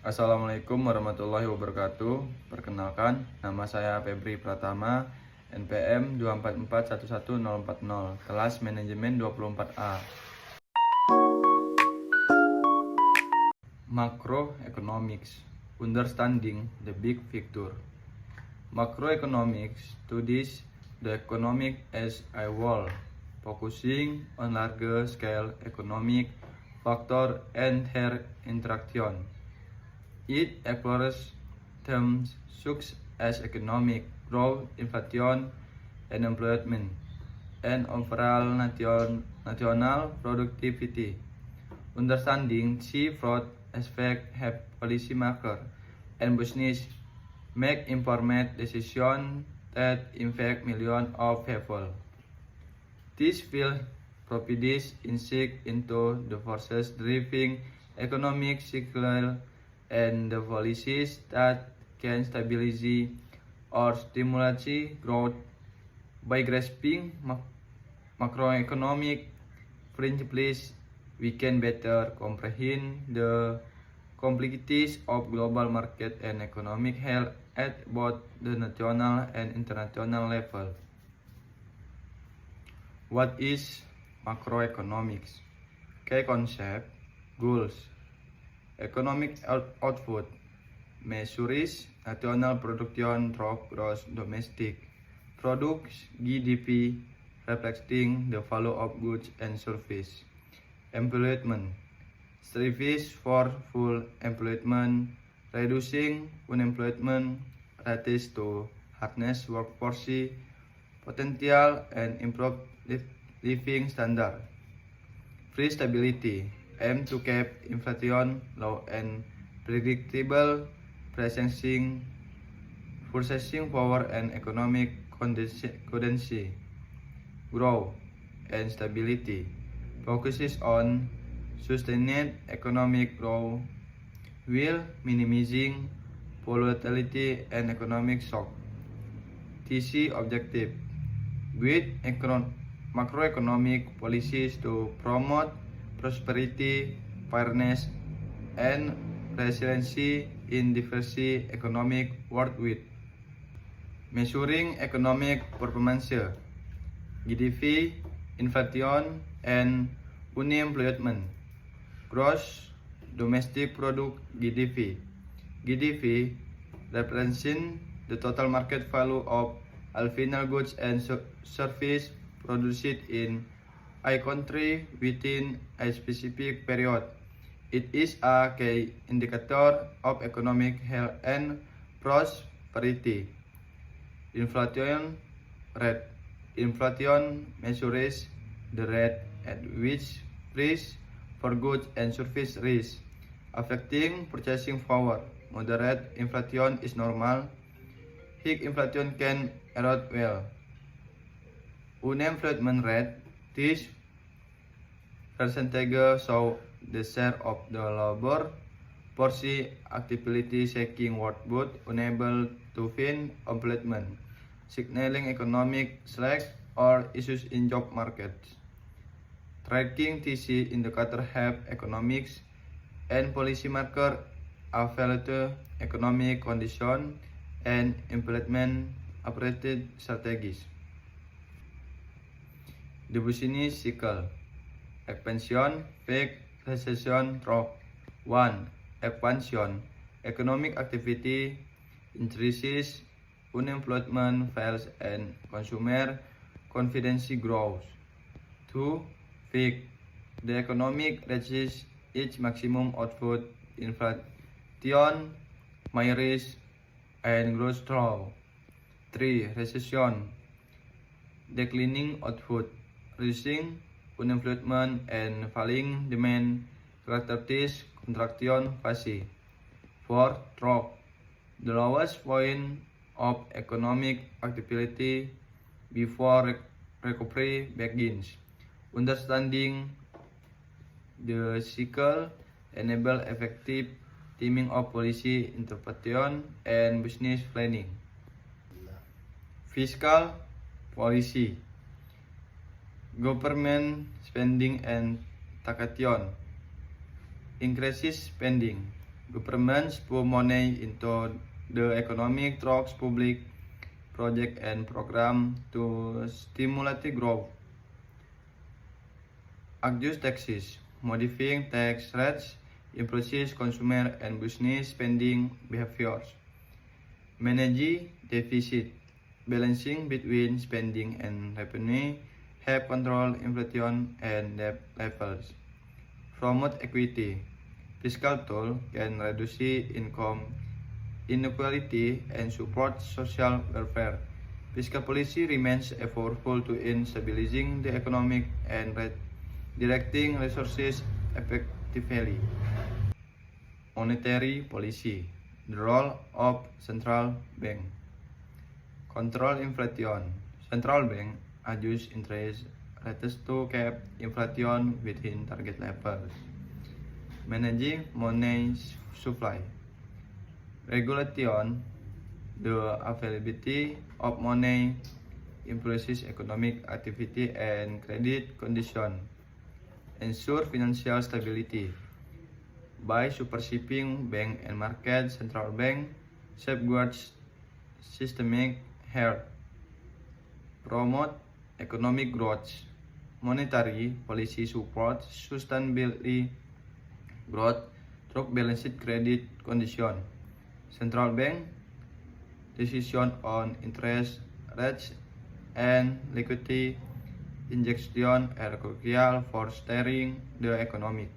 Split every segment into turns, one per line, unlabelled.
Assalamualaikum warahmatullahi wabarakatuh. Perkenalkan, nama saya Febri Pratama, NPM 244111040, kelas manajemen 24A. Macroeconomics, understanding the big picture. Macroeconomics studies the economic as a whole, focusing on larger scale economic factors and their interaction. It explores terms such as economic growth, inflation, and employment, and overall national productivity. Understanding key fraud aspects help policymakers and business make informed decisions that impact millions of people. This field provides insight into the forces driving economic cycle and the policies that can stabilize or stimulate growth. By grasping macroeconomic principles, we can better comprehend the complexities of global market and economic health at both the national and international level. What is macroeconomics? Key concept, goals. Economic output measures national production through gross domestic products (GDP), reflecting the value of goods and services. Employment strives for full employment, reducing unemployment rates to harness workforce potential and improve living standard. Free stability aim to keep inflation low and predictable, purchasing power and economic condense. Growth and stability focuses on sustained economic growth while minimizing volatility and economic shock. TC objective with macroeconomic policies to promote prosperity, fairness, and resiliency in diverse economic worldwide. Measuring economic performance, GDP, inflation, and unemployment. Gross domestic product (GDP). GDP represents the total market value of all final goods and services produced in a country within a specific period. It is a key indicator of economic health and prosperity. Inflation rate. Inflation measures the rate at which price for goods and services rise, affecting purchasing power. Moderate inflation is normal. High inflation can erode wealth. Unemployment rate. This percentage shows the share of the labor force actively seeking work but unable to find employment, signaling economic slack or issues in job markets. Tracking TC indicator help economics and policymaker evaluate economic condition and implement appropriate strategies. The business cycle. Expansion, peak, recession, trough. 1. Expansion. Economic activity increases, unemployment falls, and consumer confidence grows. 2. Peak. The economic reaches its maximum output, inflation may rise, and growth slow. 3. Recession. Declining output, rising unemployment, and falling demand characterize contraction phase. 4. Trough. The lowest point of economic activity before recovery begins. Understanding the cycle enable effective timing of policy intervention and business planning. Fiscal policy. Government spending and taxation increases spending, Governments put money into the economic through public project and program to stimulate growth. Adjust taxes, modifying tax rates influences consumer and business spending behaviors. Manage deficit, balancing between spending and revenue, help control inflation and debt levels. Promote equity. Fiscal tool can reduce income inequality and support social welfare. Fiscal policy remains a powerful tool in stabilizing the economic and directing resources effectively. Monetary policy. The role of central bank. Control inflation. Central bank adjust interest rates to keep inflation within target levels. Managing money supply. Regulation. The availability of money influences economic activity and credit condition. Ensure financial stability. By supervising bank and market, central bank safeguards systemic health. Promote economic growth. Monetary policy supports sustainability growth through balanced credit condition. Central bank decision on interest rates and liquidity injection are crucial for steering the economy.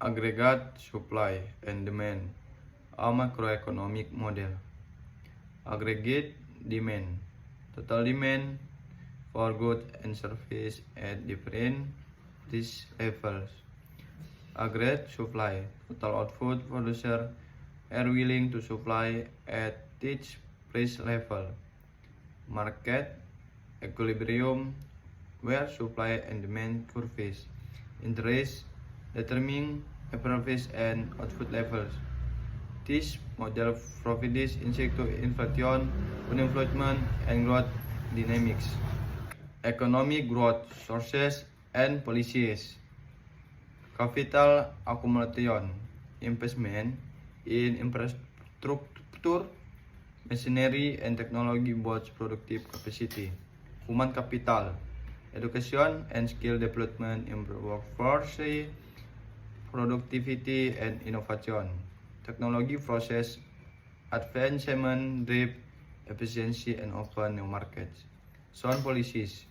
Aggregate supply and demand, a macroeconomic model. Aggregate demand, total demand for goods and services at different price levels. Aggregate supply, total output producer are willing to supply at each price level. Market equilibrium, where supply and demand curves interest determine price and output levels. This model provides insight to inflation, unemployment, and growth dynamics. Economic growth sources and policies. Capital accumulation, investment in infrastructure, machinery, and technology boosts productive capacity. Human capital, education and skill development improve workforce productivity and innovation. Technology process advancement drive efficiency and open new markets. Sound policies,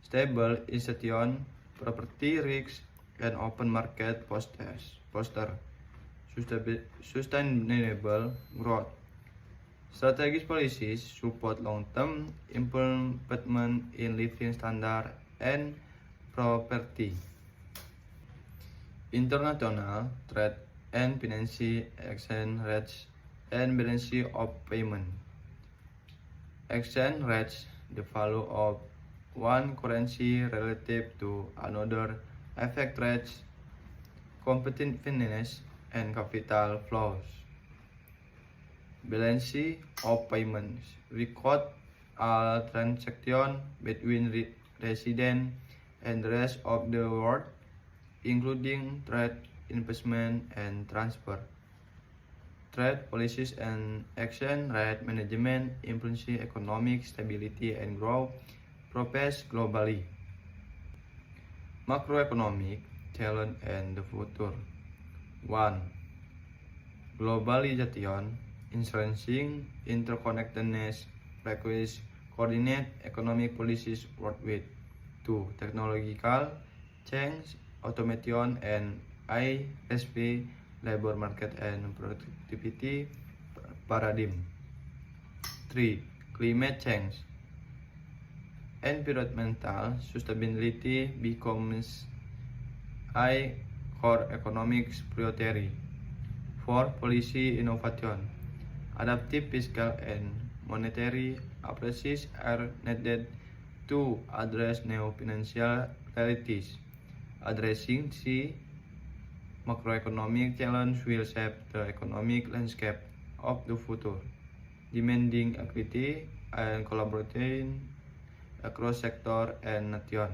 stable institution, property risks, and open market foster sustainable growth. Strategic policies support long-term improvement in living standard and property. International trade and financial exchange rates and balance of payment. Exchange rates, the value of one currency relative to another, affect rates, competitiveness, and capital flows. Balance of payments record all transactions between residents and the rest of the world, including trade, investment, and transfer. Trade policies and exchange rate management influence economic stability and growth prospects globally. Macroeconomic challenge and the future. 1. Globalization, enhancing interconnectedness, requires coordinate economic policies worldwide. 2. Technological change, automation, and ISP, labor market and productivity paradigm. 3. Climate change, environmental sustainability becomes a core economic priority. 4. Policy innovation, adaptive fiscal and monetary approaches are needed to address new financial realities. Addressing the macroeconomic challenge will shape the economic landscape of the future, demanding equity and collaboration across sector and nation.